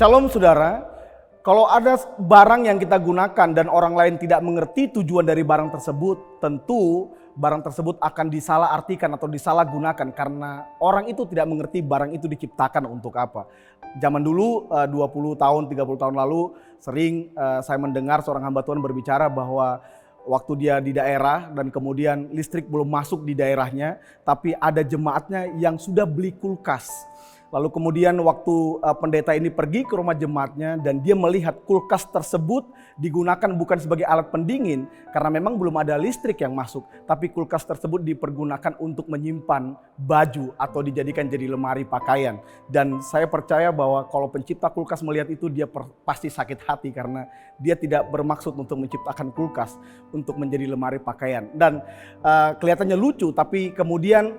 Shalom saudara, kalau ada barang yang kita gunakan dan orang lain tidak mengerti tujuan dari barang tersebut, tentu barang tersebut akan disalahartikan atau disalahgunakan karena orang itu tidak mengerti barang itu diciptakan untuk apa. Zaman dulu 20 tahun, 30 tahun lalu sering saya mendengar seorang hamba Tuhan berbicara bahwa waktu dia di daerah dan kemudian listrik belum masuk di daerahnya, tapi ada jemaatnya yang sudah beli kulkas. Lalu kemudian waktu pendeta ini pergi ke rumah jemaatnya dan dia melihat kulkas tersebut digunakan bukan sebagai alat pendingin karena memang belum ada listrik yang masuk. Tapi kulkas tersebut dipergunakan untuk menyimpan baju atau dijadikan jadi lemari pakaian. Dan saya percaya bahwa kalau pencipta kulkas melihat itu dia pasti sakit hati karena dia tidak bermaksud untuk menciptakan kulkas untuk menjadi lemari pakaian. Dan kelihatannya lucu tapi kemudian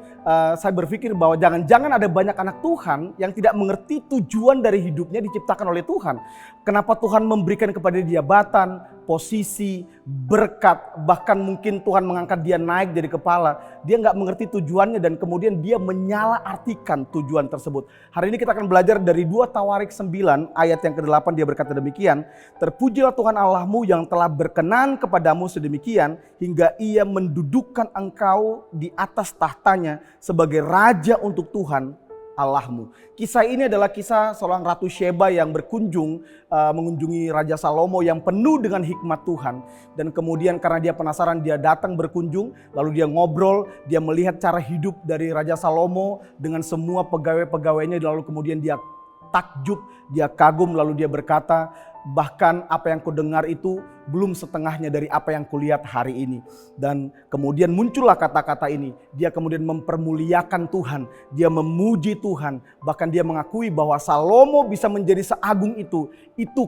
saya berpikir bahwa jangan-jangan ada banyak anak Tuhan yang tidak mengerti tujuan dari hidupnya diciptakan oleh Tuhan. Kenapa Tuhan memberikan kepada dia jabatan, posisi, berkat, bahkan mungkin Tuhan mengangkat dia naik jadi kepala. Dia nggak mengerti tujuannya dan kemudian dia menyalahartikan tujuan tersebut. Hari ini kita akan belajar dari 2 Tawarik 9 ayat yang ke-8, dia berkata demikian. Terpujilah Tuhan Allahmu yang telah berkenan kepadamu sedemikian hingga ia mendudukkan engkau di atas tahtanya sebagai raja untuk Tuhan Allahmu. Kisah ini adalah kisah seorang Ratu Sheba yang mengunjungi Raja Salomo yang penuh dengan hikmat Tuhan. Dan kemudian karena dia penasaran, dia datang berkunjung, lalu dia ngobrol, dia melihat cara hidup dari Raja Salomo dengan semua pegawai-pegawainya, lalu kemudian dia takjub, dia kagum, lalu dia berkata, bahkan apa yang kudengar itu belum setengahnya dari apa yang kulihat hari ini. Dan kemudian muncullah kata-kata ini. Dia kemudian mempermuliakan Tuhan. Dia memuji Tuhan. Bahkan dia mengakui bahwa Salomo bisa menjadi seagung itu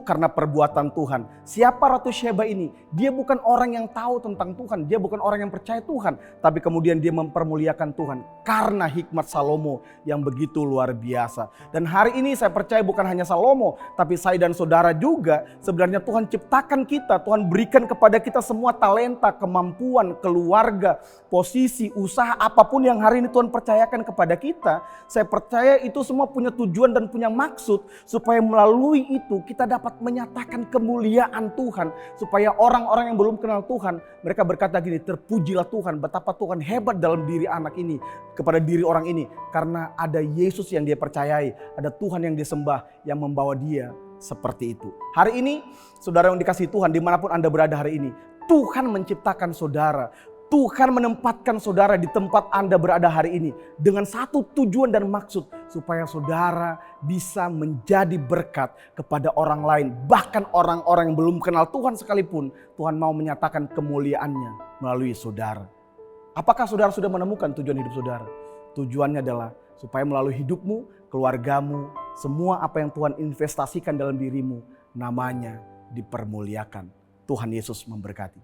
karena perbuatan Tuhan. Siapa Ratu Sheba ini? Dia bukan orang yang tahu tentang Tuhan. Dia bukan orang yang percaya Tuhan. Tapi kemudian dia mempermuliakan Tuhan karena hikmat Salomo yang begitu luar biasa. Dan hari ini saya percaya bukan hanya Salomo, tapi saya dan saudara juga. Sebenarnya Tuhan ciptakan kita. Tuhan berikan kepada kita semua talenta, kemampuan, keluarga, posisi, usaha, apapun yang hari ini Tuhan percayakan kepada kita. Saya percaya itu semua punya tujuan dan punya maksud supaya melalui itu kita dapat menyatakan kemuliaan Tuhan. Supaya orang-orang yang belum kenal Tuhan, mereka berkata gini, terpujilah Tuhan, betapa Tuhan hebat dalam diri anak ini, kepada diri orang ini. Karena ada Yesus yang dia percayai, ada Tuhan yang dia sembah yang membawa dia seperti itu. Hari ini saudara yang dikasihi Tuhan, dimanapun Anda berada hari ini, Tuhan menciptakan saudara. Tuhan menempatkan saudara di tempat Anda berada hari ini dengan satu tujuan dan maksud supaya saudara bisa menjadi berkat kepada orang lain. Bahkan orang-orang yang belum kenal Tuhan sekalipun, Tuhan mau menyatakan kemuliaannya melalui saudara. Apakah saudara sudah menemukan tujuan hidup saudara? Tujuannya adalah supaya melalui hidupmu, keluargamu, semua apa yang Tuhan investasikan dalam dirimu, namanya dipermuliakan. Tuhan Yesus memberkati.